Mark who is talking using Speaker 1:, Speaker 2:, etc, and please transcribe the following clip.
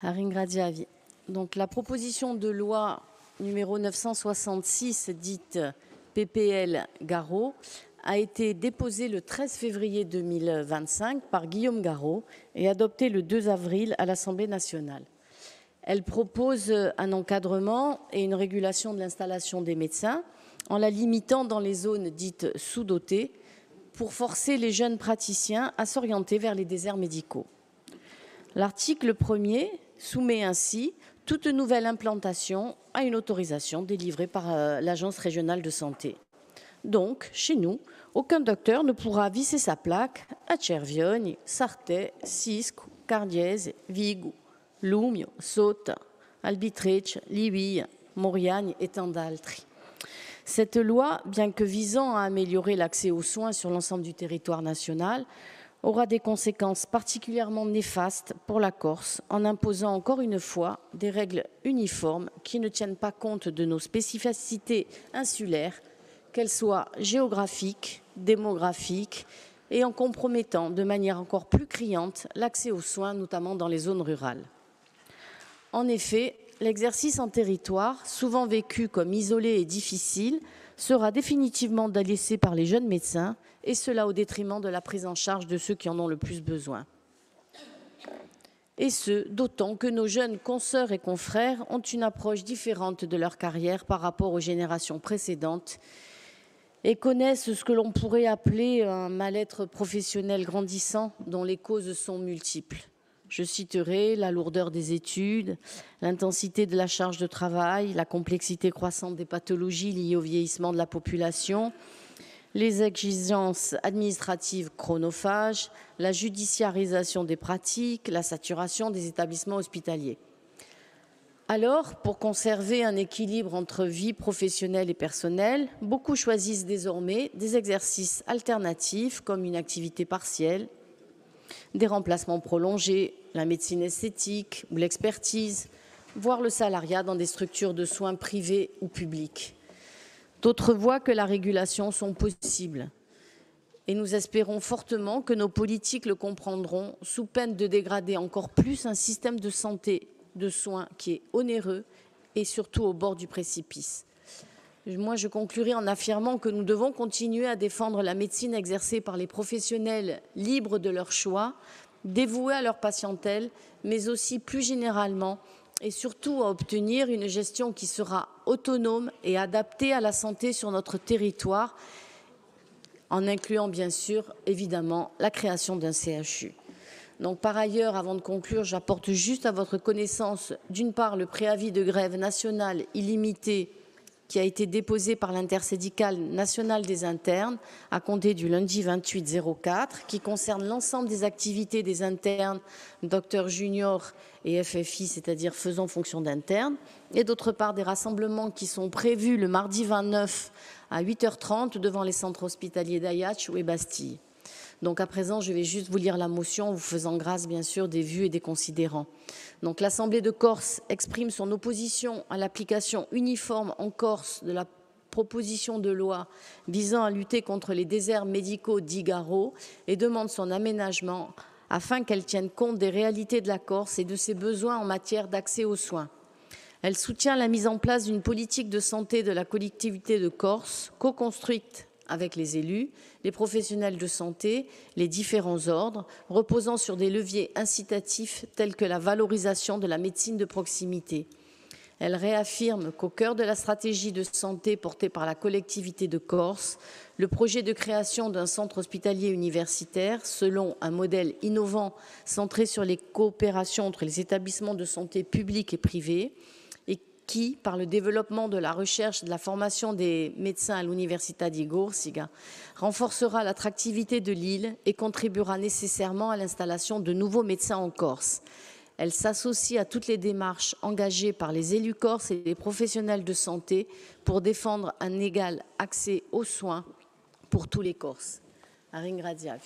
Speaker 1: Aringradiavi. Donc la proposition de loi numéro 966, dite PPL Garot, a été déposée le 13 février 2025 par Guillaume Garot et adoptée le 2 avril à l'Assemblée nationale. Elle propose un encadrement et une régulation de l'installation des médecins en la limitant dans les zones dites sous-dotées pour forcer les jeunes praticiens à s'orienter vers les déserts médicaux. L'article 1er soumet ainsi toute nouvelle implantation à une autorisation délivrée par l'Agence régionale de santé. Donc, chez nous, aucun docteur ne pourra visser sa plaque à Cervione, Sartè, Sisco, Cardiese, Vigo, Lumio, Sota, Albitrece, Liviglia, Moriagne et tant d'altri. Cette loi, bien que visant à améliorer l'accès aux soins sur l'ensemble du territoire national, aura des conséquences particulièrement néfastes pour la Corse en imposant encore une fois des règles uniformes qui ne tiennent pas compte de nos spécificités insulaires, qu'elles soient géographiques, démographiques et en compromettant de manière encore plus criante l'accès aux soins, notamment dans les zones rurales. En effet, l'exercice en territoire, souvent vécu comme isolé et difficile, sera définitivement délaissé par les jeunes médecins, et cela au détriment de la prise en charge de ceux qui en ont le plus besoin. Et ce, d'autant que nos jeunes consoeurs et confrères ont une approche différente de leur carrière par rapport aux générations précédentes et connaissent ce que l'on pourrait appeler un mal-être professionnel grandissant dont les causes sont multiples. Je citerai la lourdeur des études, l'intensité de la charge de travail, la complexité croissante des pathologies liées au vieillissement de la population, les exigences administratives chronophages, la judiciarisation des pratiques, la saturation des établissements hospitaliers. Alors, pour conserver un équilibre entre vie professionnelle et personnelle, beaucoup choisissent désormais des exercices alternatifs comme une activité partielle, des remplacements prolongés, la médecine esthétique ou l'expertise, voire le salariat dans des structures de soins privées ou publiques. D'autres voies que la régulation sont possibles. Et nous espérons fortement que nos politiques le comprendront sous peine de dégrader encore plus un système de santé, de soins qui est onéreux et surtout au bord du précipice. Moi, je conclurai en affirmant que nous devons continuer à défendre la médecine exercée par les professionnels libres de leur choix, dévoués à leur patientèle, mais aussi plus généralement et surtout à obtenir une gestion qui sera autonome et adaptée à la santé sur notre territoire, en incluant bien sûr, évidemment, la création d'un CHU. Donc, par ailleurs, avant de conclure, j'apporte juste à votre connaissance, d'une part, le préavis de grève nationale illimité qui a été déposé par l'intersyndicale nationale des internes à compter du lundi 28/04, qui concerne l'ensemble des activités des internes, docteurs juniors et FFI, c'est-à-dire faisant fonction d'interne, et d'autre part des rassemblements qui sont prévus le mardi 29 à 8h30 devant les centres hospitaliers d'Ajaccio et Bastille. Donc à présent, je vais juste vous lire la motion, vous faisant grâce bien sûr des vues et des considérants. Donc l'Assemblée de Corse exprime son opposition à l'application uniforme en Corse de la proposition de loi visant à lutter contre les déserts médicaux dits Garot et demande son aménagement afin qu'elle tienne compte des réalités de la Corse et de ses besoins en matière d'accès aux soins. Elle soutient la mise en place d'une politique de santé de la collectivité de Corse, co-construite avec les élus, les professionnels de santé, les différents ordres, reposant sur des leviers incitatifs tels que la valorisation de la médecine de proximité. Elle réaffirme qu'au cœur de la stratégie de santé portée par la collectivité de Corse, le projet de création d'un centre hospitalier universitaire, selon un modèle innovant centré sur les coopérations entre les établissements de santé publics et privés, qui, par le développement de la recherche et de la formation des médecins à l'Università di Corsica, renforcera l'attractivité de l'île et contribuera nécessairement à l'installation de nouveaux médecins en Corse. Elle s'associe à toutes les démarches engagées par les élus corses et les professionnels de santé pour défendre un égal accès aux soins pour tous les Corses. Aringradiavi.